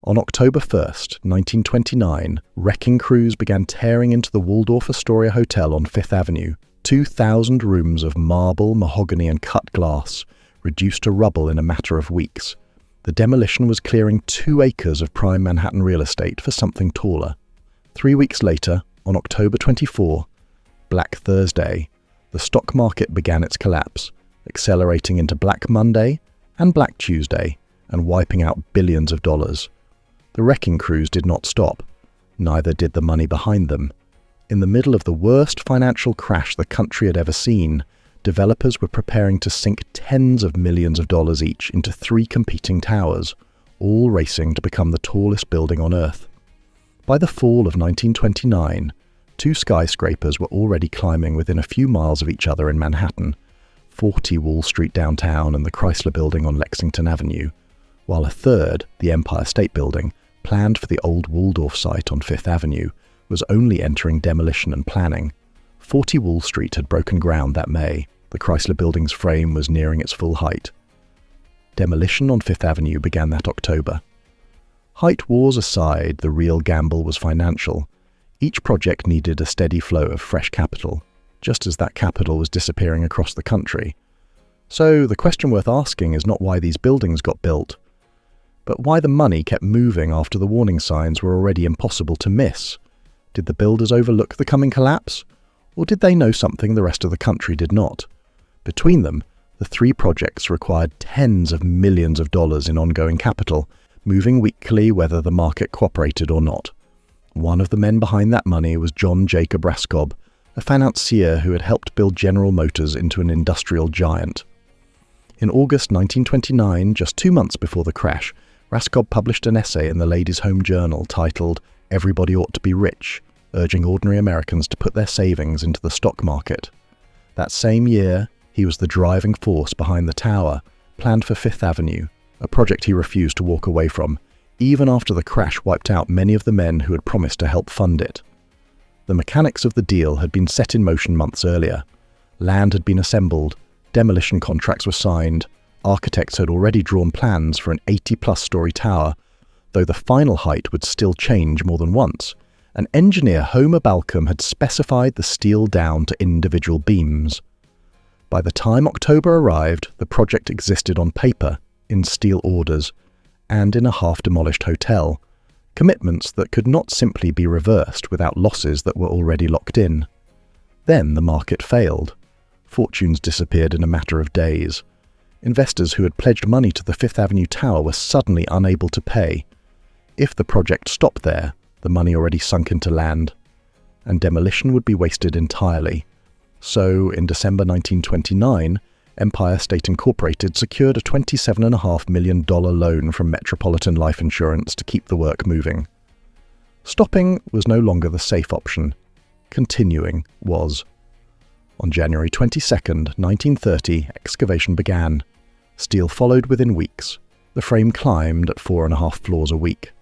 On October 1st, 1929, wrecking crews began tearing into the Waldorf-Astoria Hotel on Fifth Avenue. 2,000 rooms of marble, mahogany and cut glass, reduced to rubble in a matter of weeks. The demolition was clearing 2 acres of prime Manhattan real estate for something taller. 3 weeks later, on October 24, Black Thursday, the stock market began its collapse, accelerating into Black Monday and Black Tuesday and wiping out billions of dollars. The wrecking crews did not stop. Neither did the money behind them. In the middle of the worst financial crash the country had ever seen, developers were preparing to sink tens of millions of dollars each into 3 competing towers, all racing to become the tallest building on Earth. By the fall of 1929, 2 skyscrapers were already climbing within a few miles of each other in Manhattan, 40 Wall Street downtown and the Chrysler Building on Lexington Avenue, while a third, the Empire State Building, planned for the old Waldorf site on Fifth Avenue, was only entering demolition and planning. 40 Wall Street had broken ground that May. The Chrysler Building's frame was nearing its full height. Demolition on Fifth Avenue began that October. Height wars aside, the real gamble was financial. Each project needed a steady flow of fresh capital, just as that capital was disappearing across the country. So the question worth asking is not why these buildings got built, but why the money kept moving after the warning signs were already impossible to miss. Did the builders overlook the coming collapse? Or did they know something the rest of the country did not? Between them, the 3 projects required tens of millions of dollars in ongoing capital, moving weekly whether the market cooperated or not. One of the men behind that money was John Jacob Raskob, a financier who had helped build General Motors into an industrial giant. In August 1929, just 2 months before the crash, Raskob published an essay in the Ladies' Home Journal titled "Everybody Ought to Be Rich," urging ordinary Americans to put their savings into the stock market. That same year, he was the driving force behind the tower, planned for Fifth Avenue, a project he refused to walk away from, even after the crash wiped out many of the men who had promised to help fund it. The mechanics of the deal had been set in motion months earlier. Land had been assembled, demolition contracts were signed, architects had already drawn plans for an 80-plus story tower, though the final height would still change more than once, and engineer Homer Balcom had specified the steel down to individual beams. By the time October arrived, the project existed on paper, in steel orders, and in a half-demolished hotel, commitments that could not simply be reversed without losses that were already locked in. Then the market failed. Fortunes disappeared in a matter of days. Investors who had pledged money to the Fifth Avenue Tower were suddenly unable to pay. If the project stopped there, the money already sunk into land, and demolition would be wasted entirely. So, in December 1929, Empire State Incorporated secured a $27.5 million loan from Metropolitan Life Insurance to keep the work moving. Stopping was no longer the safe option. Continuing was. On January 22, 1930, excavation began. Steel followed within weeks. The frame climbed at 4.5 floors a week.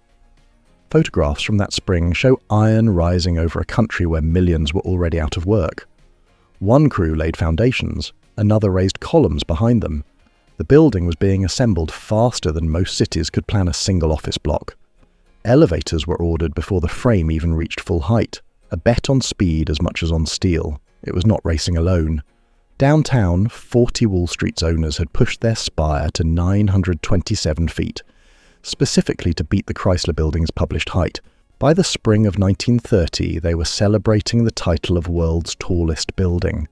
Photographs from that spring show iron rising over a country where millions were already out of work. One crew laid foundations, another raised columns behind them. The building was being assembled faster than most cities could plan a single office block. Elevators were ordered before the frame even reached full height, a bet on speed as much as on steel. It was not racing alone. Downtown, 40 Wall Street's owners had pushed their spire to 927 feet, specifically to beat the Chrysler Building's published height. By the spring of 1930, they were celebrating the title of world's tallest building.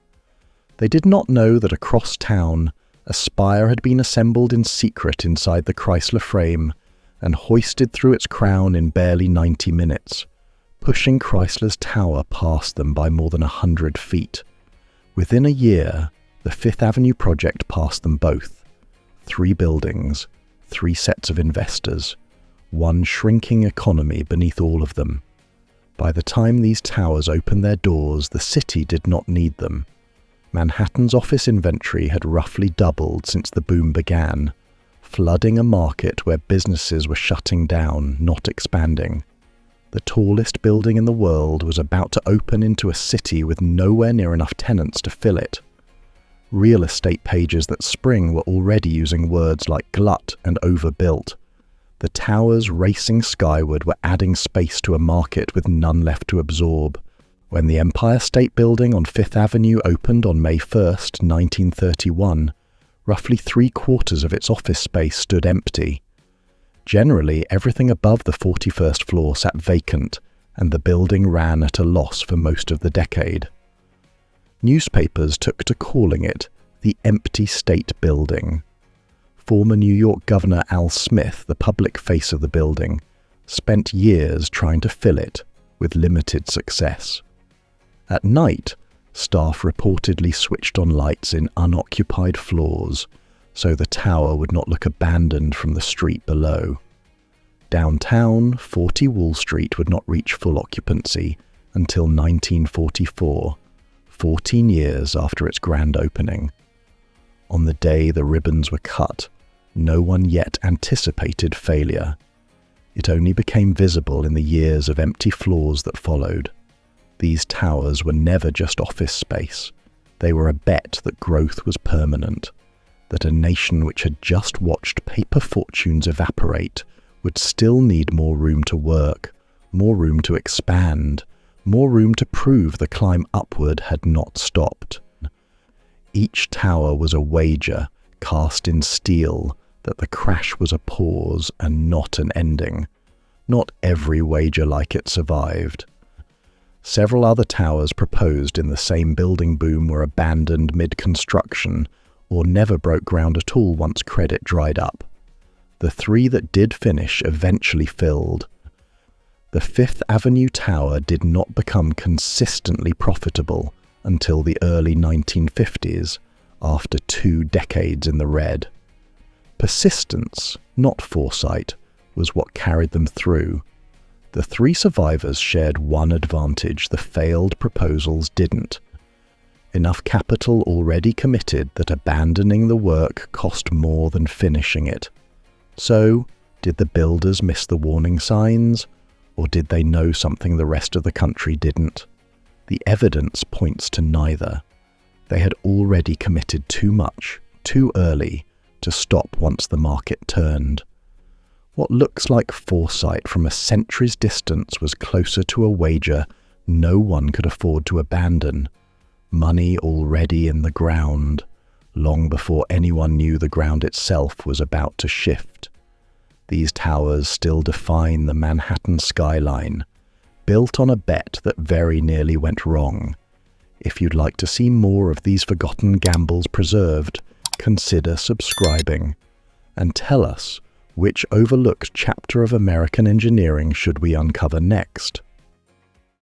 They did not know that across town, a spire had been assembled in secret inside the Chrysler frame and hoisted through its crown in barely 90 minutes, pushing Chrysler's tower past them by more than 100 feet. Within a year, the Fifth Avenue project passed them both. 3 buildings, 3 sets of investors, one shrinking economy beneath all of them. By the time these towers opened their doors, the city did not need them. Manhattan's office inventory had roughly doubled since the boom began, flooding a market where businesses were shutting down, not expanding. The tallest building in the world was about to open into a city with nowhere near enough tenants to fill it. Real estate pages that spring were already using words like glut and overbuilt. The towers racing skyward were adding space to a market with none left to absorb. When the Empire State Building on Fifth Avenue opened on May 1st, 1931, roughly 3/4 of its office space stood empty. Generally, everything above the 41st floor sat vacant, and the building ran at a loss for most of the decade. Newspapers took to calling it the Empty State Building. Former New York Governor Al Smith, the public face of the building, spent years trying to fill it, with limited success. At night, staff reportedly switched on lights in unoccupied floors, so the tower would not look abandoned from the street below. Downtown, 40 Wall Street would not reach full occupancy until 1944, 14 years after its grand opening. On the day the ribbons were cut, no one yet anticipated failure. It only became visible in the years of empty floors that followed. These towers were never just office space. They were a bet that growth was permanent, that a nation which had just watched paper fortunes evaporate would still need more room to work, more room to expand, more room to prove the climb upward had not stopped. Each tower was a wager cast in steel that the crash was a pause and not an ending. Not every wager like it survived. Several other towers proposed in the same building boom were abandoned mid-construction or never broke ground at all once credit dried up. The 3 that did finish eventually filled. The Fifth Avenue Tower did not become consistently profitable until the early 1950s, after 2 decades in the red. Persistence, not foresight, was what carried them through. The 3 survivors shared one advantage the failed proposals didn't. Enough capital already committed that abandoning the work cost more than finishing it. So, did the builders miss the warning signs, or did they know something the rest of the country didn't? The evidence points to neither. They had already committed too much, too early, to stop once the market turned. What looks like foresight from a century's distance was closer to a wager no one could afford to abandon. Money already in the ground, long before anyone knew the ground itself was about to shift. These towers still define the Manhattan skyline, built on a bet that very nearly went wrong. If you'd like to see more of these forgotten gambles preserved, consider subscribing. And tell us, which overlooked chapter of American engineering should we uncover next?